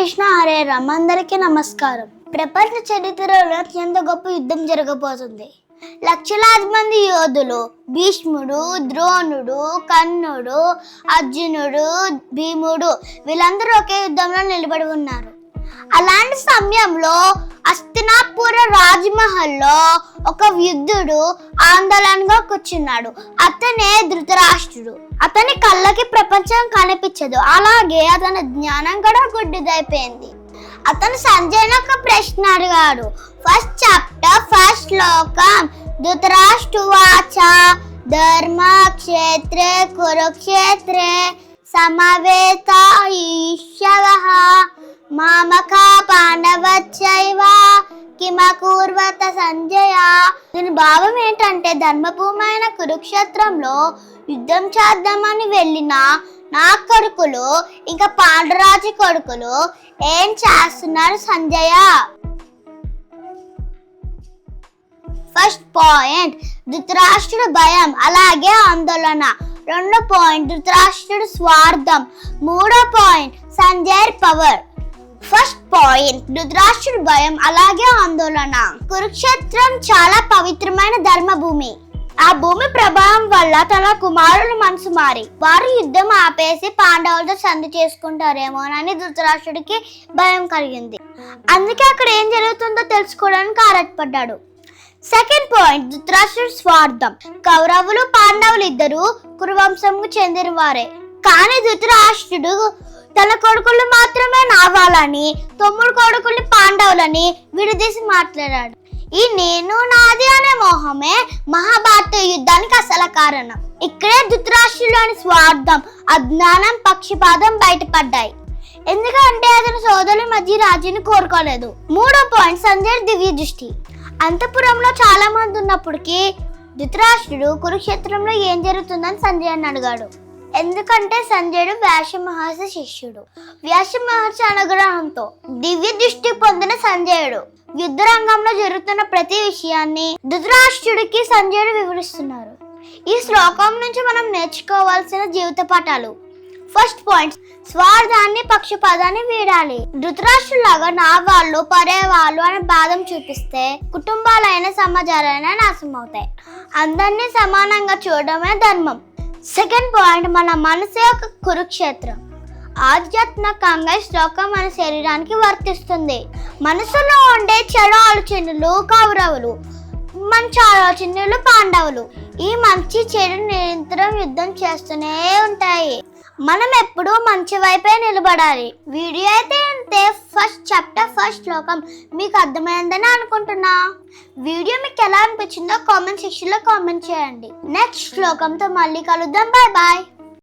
కృష్ణ హరే రామ్. అందరికీ నమస్కారం. ప్రపంచ చరిత్రలో అత్యంత గొప్ప యుద్ధం జరగబోతుంది. లక్షలాది మంది యోధులు, భీష్ముడు, ద్రోణుడు, కర్ణుడు, అర్జునుడు, భీముడు వీళ్ళందరూ ఒకే యుద్ధంలో నిలబడి ఉన్నారు. అలాంటి సమయంలో హస్తినాపుర రాజమహల్లో ఒక యుద్ధుడు ఆందోళనగా కూర్చున్నాడు. అతనే ధృతరాష్ట్రుడు. అతని కళ్ళకి ప్రపంచం కనిపించదు, అలాగే అతని జ్ఞానం కూడా గుడ్డిదైపోయింది. అతను సంజయ్ ఒక ప్రశ్న అడిగాడు. ఫస్ట్ చాప్టర్ ఫస్ట్ శ్లోకం. ధృతరాష్ట్రువాచ ధర్మక్షేత్రే కురుక్షేత్రే సమవేతాయుష్యవః మామకా పాండవచ్చైవ కిమకూర్వత సంజయ. దీని భావం ఏంటంటే, ధర్మభూమి అయిన కురుక్షేత్రంలో యుద్ధం చేద్దామని వెళ్ళిన నా కొడుకులు ఇంకా పాండురాజు కొడుకులు ఏం చేస్తున్నారు సంజయ? ఫస్ట్ పాయింట్ ధృతరాష్ట్రుడు భయం, అలాగే ఆందోళన. రెండో పాయింట్ ధృతరాష్ట్రుడు స్వార్థం. మూడో point Sanjay power. First point ధృతరాష్ట్రుడు భయం, అలాగే ఆందోళన. కురుక్షేత్రం చాలా పవిత్రమైన ధర్మభూమి. ఆ భూమి ప్రభావం వల్ల తన కుమారుల మనసు మారి వారు యుద్ధం ఆపేసి పాండవులతో సంధి చేసుకుంటారేమోనని ధృతరాష్ట్రుడికి భయం కలిగింది. అందుకే అక్కడ ఏం జరుగుతుందో తెలుసుకోవడానికి ఆరాటపడ్డాడు. సెకండ్ పాయింట్ ధృతరాష్ట్రుడు స్వార్థం. కౌరవులు పాండవులు ఇద్దరు కురువంశంకు చెందిన వారే, కానీ ధృతరాష్ట్రుడు తన కొడుకులు మాత్రమే నావాలని, తమ్ముడు కొడుకుల్ని పాండవులని విడదీసి మాట్లాడాడు. ఈ నేను నాది అనే మోహమే మహాభారత యుద్ధానికి అసలు కారణం. ఇక్కడే ధృతరాష్ట్రులోని స్వార్థం, అజ్ఞానం, పక్షపాతం బయటపడ్డాయి. ఎందుకంటే అతని సోదరుల మధ్య రాజుని కోరుకోలేదు. మూడో పాయింట్ సంజయ్ దివ్య దృష్టి. అంతఃపురంలో చాలా మంది ఉన్నప్పటికీ ధృతరాష్ట్రుడు కురుక్షేత్రంలో ఏం జరుగుతుందని సంజయుని అడిగాడు. ఎందుకంటే సంజయుడు వ్యాస మహర్షి శిష్యుడు. వ్యాస మహర్షి అనుగ్రహంతో దివ్య దృష్టి పొందిన సంజయుడు యుద్ధ రంగంలో జరుగుతున్న ప్రతి విషయాన్ని ధృతరాష్ట్రుడికి సంజయుడు వివరిస్తున్నారు. ఈ శ్లోకం నుంచి మనం నేర్చుకోవాల్సిన జీవిత పాఠాలు. ఫస్ట్ పాయింట్ స్వార్థాన్ని, పక్షపాతాన్ని వీడాలి. ధృతరాష్ట్రులాగా నా వాళ్ళు పరే వాళ్ళు అనే బాధం చూపిస్తే కుటుంబాలైన సమాజాలైనా నాశనం అవుతాయి. అందరినీ సమానంగా చూడడమే ధర్మం. సెకండ్ పాయింట్ మన మనసే ఒక కురుక్షేత్రం. ఆధ్యాత్మికంగా ఈ శ్లోకం మన శరీరానికి వర్తిస్తుంది. మనసులో ఉండే చెడు ఆలోచనలు కౌరవులు, మంచి ఆలోచనలు పాండవులు. ఈ మంచి చెడు నిరంతరం యుద్ధం చేస్తూనే ఉంటాయి. మనం ఎప్పుడూ మంచి వైపే నిలబడాలి. వీడియో అయితే అంతే. ఫస్ట్ చాప్టర్ ఫస్ట్ శ్లోకం మీకు అర్థమైందని అనుకుంటున్నా. వీడియో మీకు ఎలా అనిపించిందో కామెంట్ సెక్షన్ లో కామెంట్ చేయండి. నెక్స్ట్ శ్లోకంతో మళ్ళీ కలుద్దాం. Bye bye.